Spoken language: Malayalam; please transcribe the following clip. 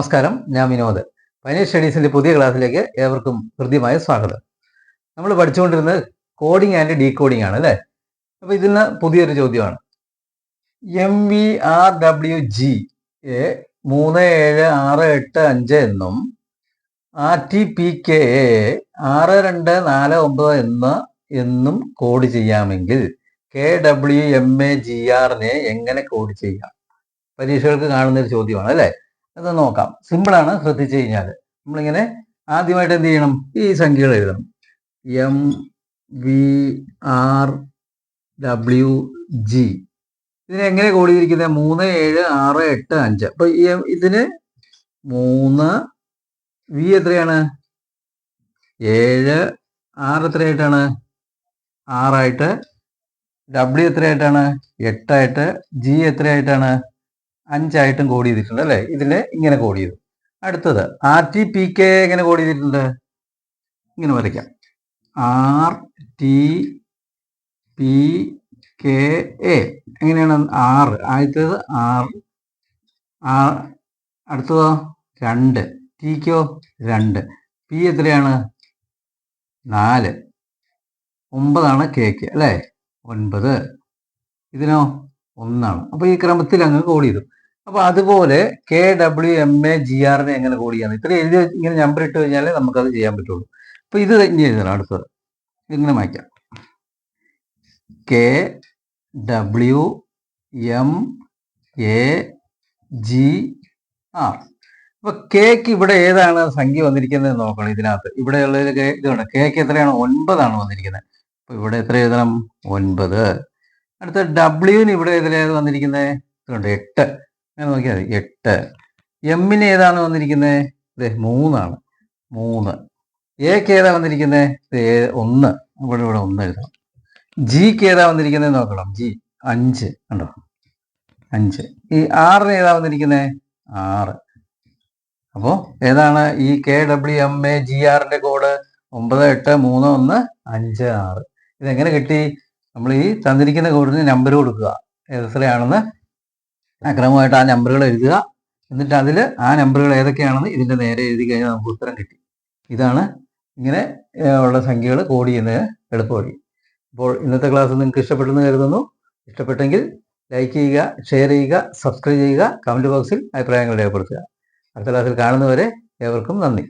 നമസ്കാരം, ഞാൻ വിനോദ്. ഫൈനാൻഷ്യൽ സ്റ്റഡീസിന്റെ പുതിയ ക്ലാസ്സിലേക്ക് ഏവർക്കും ഹൃദ്യമായ സ്വാഗതം. നമ്മൾ പഠിച്ചുകൊണ്ടിരുന്നത് കോഡിംഗ് ആൻഡ് ഡീകോഡിംഗ് ആണ് അല്ലേ? അപ്പോൾ ഇതിന് പുതിയൊരു ചോദ്യമാണ്. MVRWG 37685 എന്നും RTPKA 6249 എന്നും കോഡ് ചെയ്യാമെങ്കിൽ KWMAGRനെ എങ്ങനെ കോഡ് ചെയ്യാം? പരീക്ഷകൾക്ക് കാണുന്ന ഒരു ചോദ്യമാണ് അല്ലേ? അത് നോക്കാം. സിമ്പിളാണ്, ശ്രദ്ധിച്ചു കഴിഞ്ഞാൽ. നമ്മളിങ്ങനെ ആദ്യമായിട്ട് എന്ത് ചെയ്യണം? ഈ സംഖ്യകൾ എഴുതണം. MVRWG ഇതിനെ എങ്ങനെ കോഡ് ചെയ്തിരിക്കുന്നത്? 37685. അപ്പൊ ഇതിന് 3 V എത്രയാണ്? 7, R എത്രയായിട്ടാണ്? 6 W എത്രയായിട്ടാണ്? 8 G എത്രയായിട്ടാണ്? 5 കോഡ് ചെയ്തിട്ടുണ്ട് അല്ലേ? ഇതിൽ ഇങ്ങനെ കോഡ് ചെയ്തു. അടുത്തത് RTPK എങ്ങനെ കോഡ് ചെയ്തിട്ടുണ്ട്? ഇങ്ങനെ വരയ്ക്കാം. RTPKA എങ്ങനെയാണ്? 6. ആദ്യത്തേത് 6. അടുത്തതോ 2. Tക്കോ 2. P എത്രയാണ്? 4. 9 കേക്ക് അല്ലേ? 9. ഇതിനോ 1. അപ്പൊ ഈ ക്രമത്തിൽ അങ്ങ് കോഡ് ചെയ്തു. അപ്പൊ അതുപോലെ KWMAGRനെ എങ്ങനെ കോഡ് ചെയ്യാന്ന് ഇത്ര എഴുതി ഇങ്ങനെ നമ്പർ ഇട്ട് കഴിഞ്ഞാലേ നമുക്കത് ചെയ്യാൻ പറ്റുള്ളൂ. അപ്പൊ ഇത് ഇനി എഴുതണം. അടുത്തത് ഇങ്ങനെ വായിക്കാം. KWMAGR. അപ്പൊ കേക്ക് ഇവിടെ ഏതാണ് സംഖ്യ വന്നിരിക്കുന്നത് നോക്കണം. ഇതിനകത്ത് ഇവിടെ ഉള്ളൊരു ഇതുണ്ട്. കേക്ക് എത്രയാണ്? 9 വന്നിരിക്കുന്നത്. അപ്പൊ ഇവിടെ എത്ര എഴുതണം? 9. അടുത്ത ഡബ്ല്യുവിന് ഇവിടെ ഇതിലേത് വന്നിരിക്കുന്നത്? ഇതുണ്ട് 8. അങ്ങനെ നോക്കിയാൽ മതി. 8. എമ്മിന് ഏതാണ് വന്നിരിക്കുന്നത്? 3. 3. എക്ക് ഏതാ വന്നിരിക്കുന്നത്? 1. ഇവിടെ 1 എഴുതണം. ജിക്ക് ഏതാ വന്നിരിക്കുന്നത് നോക്കണം. ജി 5 കണ്ടോ? 5. ഈ ആറിന് ഏതാ വന്നിരിക്കുന്നത്? 6. അപ്പോൾ ഏതാണ് ഈ KWMAGRന്റെ കോഡ്? 983156. ഇതെങ്ങനെ കിട്ടി? നമ്മൾ ഈ തന്നിരിക്കുന്ന കോഡിന് നമ്പർ കൊടുക്കുക, എത്രയാണെന്ന് ക്രമമായിട്ട് ആ നമ്പറുകൾ എഴുതുക. എന്നിട്ട് അതിൽ ആ നമ്പറുകൾ ഏതൊക്കെയാണെന്ന് ഇതിൻ്റെ നേരെ എഴുതി കഴിഞ്ഞാൽ നമുക്ക് ഉത്തരം കിട്ടി. ഇതാണ് ഇങ്ങനെ ഉള്ള സംഖ്യകൾ കോഡ് ചെയ്യുന്നത് എളുപ്പവഴി. അപ്പോൾ ഇന്നത്തെ ക്ലാസ് നിങ്ങൾക്ക് ഇഷ്ടപ്പെട്ടെന്ന് കരുതുന്നു. ഇഷ്ടപ്പെട്ടെങ്കിൽ ലൈക്ക് ചെയ്യുക, ഷെയർ ചെയ്യുക, സബ്സ്ക്രൈബ് ചെയ്യുക, കമൻറ്റ് ബോക്സിൽ അഭിപ്രായങ്ങൾ രേഖപ്പെടുത്തുക. അടുത്ത ക്ലാസ്സിൽ കാണുന്നവരെ ഏവർക്കും നന്ദി.